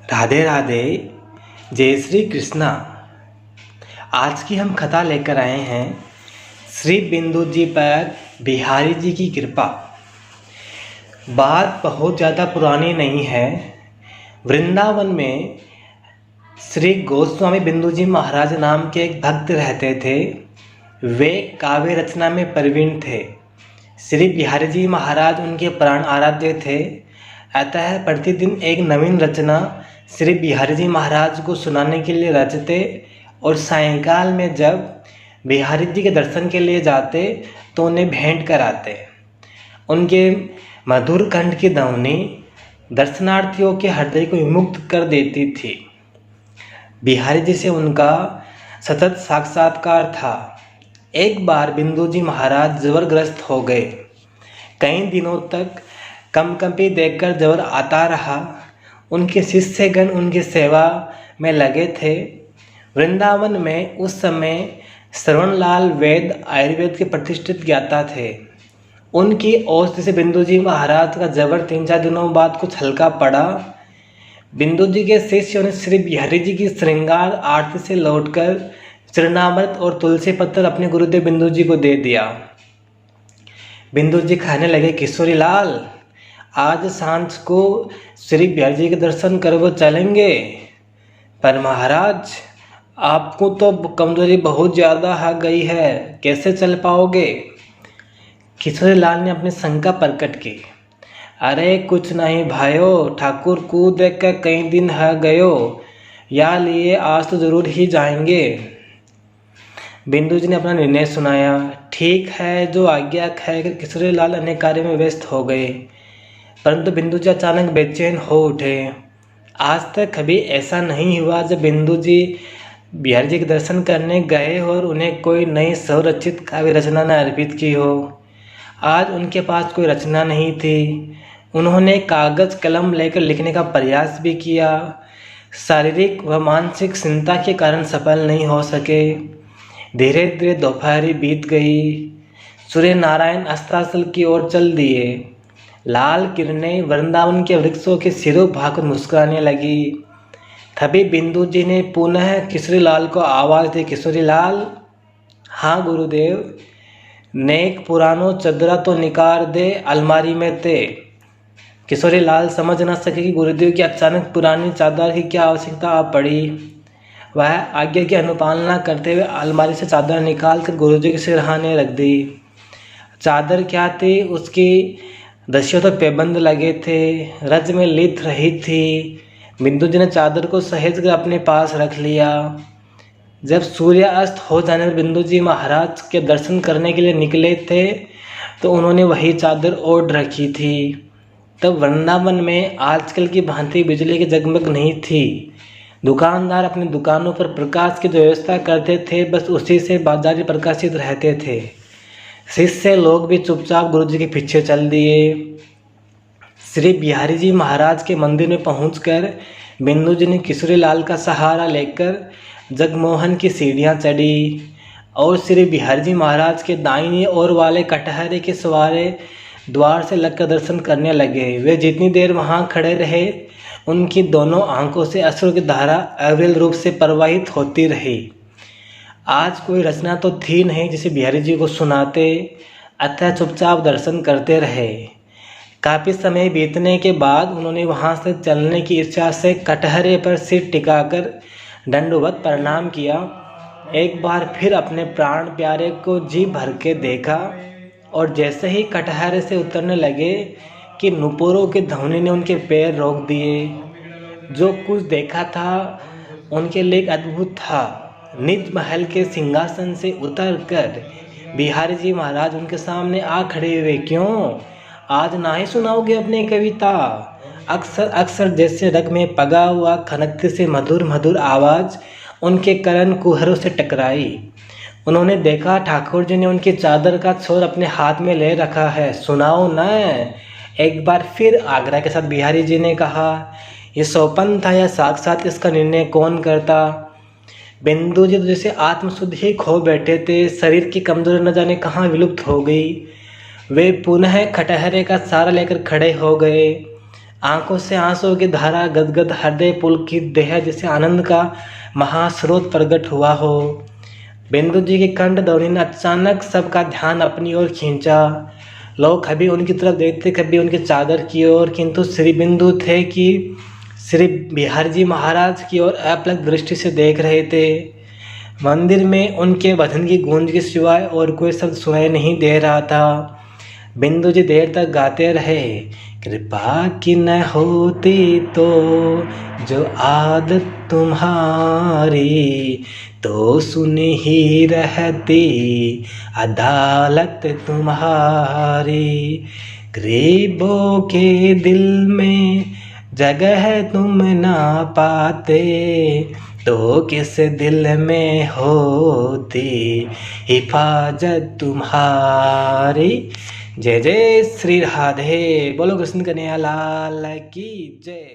राधे राधे। जय श्री कृष्णा। आज की हम कथा लेकर आए हैं श्री बिंदु जी पर बिहारी जी की कृपा। बात बहुत ज़्यादा पुरानी नहीं है। वृंदावन में श्री गोस्वामी बिंदु जी महाराज नाम के एक भक्त रहते थे। वे काव्य रचना में प्रवीण थे। श्री बिहारी जी महाराज उनके प्राण आराध्य थे। अतः प्रतिदिन एक नवीन रचना श्री बिहारी जी महाराज को सुनाने के लिए रचते और सायंकाल में जब बिहारी जी के दर्शन के लिए जाते तो उन्हें भेंट कराते। उनके मधुर कंठ की ध्वनि दर्शनार्थियों के हृदय को विमुक्त कर देती थी। बिहारी जी से उनका सतत साक्षात्कार था। एक बार बिंदु जी महाराज जबरग्रस्त हो गए। कई दिनों तक कंपकंपी देखकर जबर आता रहा। उनके शिष्यगण उनकी सेवा में लगे थे। वृंदावन में उस समय श्रवणलाल वैद्य आयुर्वेद के प्रतिष्ठित ज्ञाता थे। उनकी औषधि से बिंदु जी महाराज का जबर 3-4 दिनों बाद कुछ हल्का पड़ा। बिंदु जी के शिष्यों ने श्री बिहारी जी की श्रृंगार आरती से लौटकर चरणामृत और तुलसी पत्र अपने गुरुदेव बिंदु जी को दे दिया। बिंदु जी कहने लगे, किशोरी लाल, आज सांझ को श्री बिहारी जी के दर्शन करने चलेंगे। पर महाराज, आपको तो कमजोरी बहुत ज़्यादा आ गई है, कैसे चल पाओगे? किशोरी लाल ने अपनी शंका प्रकट की। अरे कुछ नहीं भाइयों, ठाकुर को देख कर कई दिन आ गयो, या लिए आज तो जरूर ही जाएंगे। बिंदु जी ने अपना निर्णय सुनाया। ठीक है, जो आज्ञा कहकर किशोरी लाल अन्य कार्य में व्यस्त हो गए। परंतु बिंदु जी अचानक बेचैन हो उठे। आज तक कभी ऐसा नहीं हुआ जब बिंदु जी बिहारी जी के दर्शन करने गए और उन्हें कोई नई स्वरचित काव्य रचना न अर्पित की हो। आज उनके पास कोई रचना नहीं थी। उन्होंने कागज कलम लेकर लिखने का प्रयास भी किया। शारीरिक व मानसिक चिंता के कारण सफल नहीं हो सके। धीरे धीरे दोपहरी बीत गई। सूर्य नारायण अस्ताचल की ओर चल दिए। लाल किरणें वृंदावन के वृक्षों के सिरों भागकर मुस्कुराने लगी। तभी बिंदु जी ने पुनः किशोरी लाल को आवाज़ दी, किशोरी लाल। हाँ गुरुदेव। नेक पुरानो चदरा तो निकाल दे अलमारी में ते। किशोरी लाल समझ न सके कि गुरुदेव की अचानक पुरानी चादर की क्या आवश्यकता आ पड़ी। वह आज्ञा की अनुपालना करते हुए अलमारी से चादर निकाल कर गुरुजी के सिरहाने रख दी। चादर क्या थी, उसकी दसियों तो पैबंद लगे थे, रज में लिथ रही थी। बिंदु जी ने चादर को सहेज कर अपने पास रख लिया। जब सूर्य अस्त हो जाने पर बिंदु जी महाराज के दर्शन करने के लिए निकले थे तो उन्होंने वही चादर ओढ़ रखी थी। तब वृंदावन में आजकल की भांति बिजली की जगमग नहीं थी। दुकानदार अपनी दुकानों पर प्रकाश की जो व्यवस्था करते थे, बस उसी से बाजारी प्रकाशित रहते थे। शिष्य लोग भी चुपचाप गुरुजी के पीछे चल दिए। श्री बिहारी जी महाराज के मंदिर में पहुंचकर बिंदु जी ने किशोरी लाल का सहारा लेकर जगमोहन की सीढ़ियां चढ़ी और श्री बिहारी जी महाराज के दाहिनी ओर वाले कटहरे के सवारे द्वार से लगकर दर्शन करने लगे। वे जितनी देर वहां खड़े रहे, उनकी दोनों आंखों से अश्रु की धारा अविरल रूप से प्रवाहित होती रही। आज कोई रचना तो थी नहीं जिसे बिहारी जी को सुनाते, अतः चुपचाप दर्शन करते रहे। काफ़ी समय बीतने के बाद उन्होंने वहां से चलने की इच्छा से कटहरे पर सिर टिकाकर दंडवत प्रणाम किया। एक बार फिर अपने प्राण प्यारे को जी भर के देखा और जैसे ही कटहरे से उतरने लगे कि नुपुरों की ध्वनि ने उनके पैर रोक दिए। जो कुछ देखा था उनके लिए एक अद्भुत था। निज महल के सिंहासन से उतरकर बिहारी जी महाराज उनके सामने आ खड़े हुए। क्यों, आज ना ही सुनाओगे अपनी कविता? अक्सर अक्सर जैसे रग में पगा हुआ खनकते से मधुर मधुर आवाज़ उनके करण कुहरों से टकराई। उन्होंने देखा ठाकुर जी ने उनकी चादर का छोर अपने हाथ में ले रखा है। सुनाओ न। एक बार फिर आग्रह के साथ बिहारी जी ने कहा। ये सौपन था या साक्षात इसका निर्णय कौन करता? बिंदु जी तो जैसे आत्मशुद्ध ही खो बैठे थे। शरीर की कमजोरी न जाने कहाँ विलुप्त हो गई। वे पुनः खटहरे का सहारा लेकर खड़े हो गए। आंखों से आंसुओं की धारा गदगद हृदय पुलकित देह जैसे आनंद का महास्रोत प्रकट हुआ हो। बिंदु जी की कंठ ध्वनि ने अचानक सबका ध्यान अपनी ओर खींचा। लोग कभी उनकी तरफ देखते, कभी उनकी चादर की ओर, किंतु श्री बिंदु थे कि श्री बिहार जी महाराज की ओर अपलक दृष्टि से देख रहे थे। मंदिर में उनके भजन की गूंज के सिवाय और कोई शब्द सुनाई नहीं दे रहा था। बिंदु जी देर तक गाते रहे, कृपा की न होती तो जो आदत तुम्हारी, तो सुनी ही रहती अदालत तुम्हारी। गरीबों के दिल में जगह तुम ना पाते, तो किस दिल में होती हिफाजत तुम्हारी। जय जय श्री राधे। बोलो कृष्ण कन्हैया लाल की जय।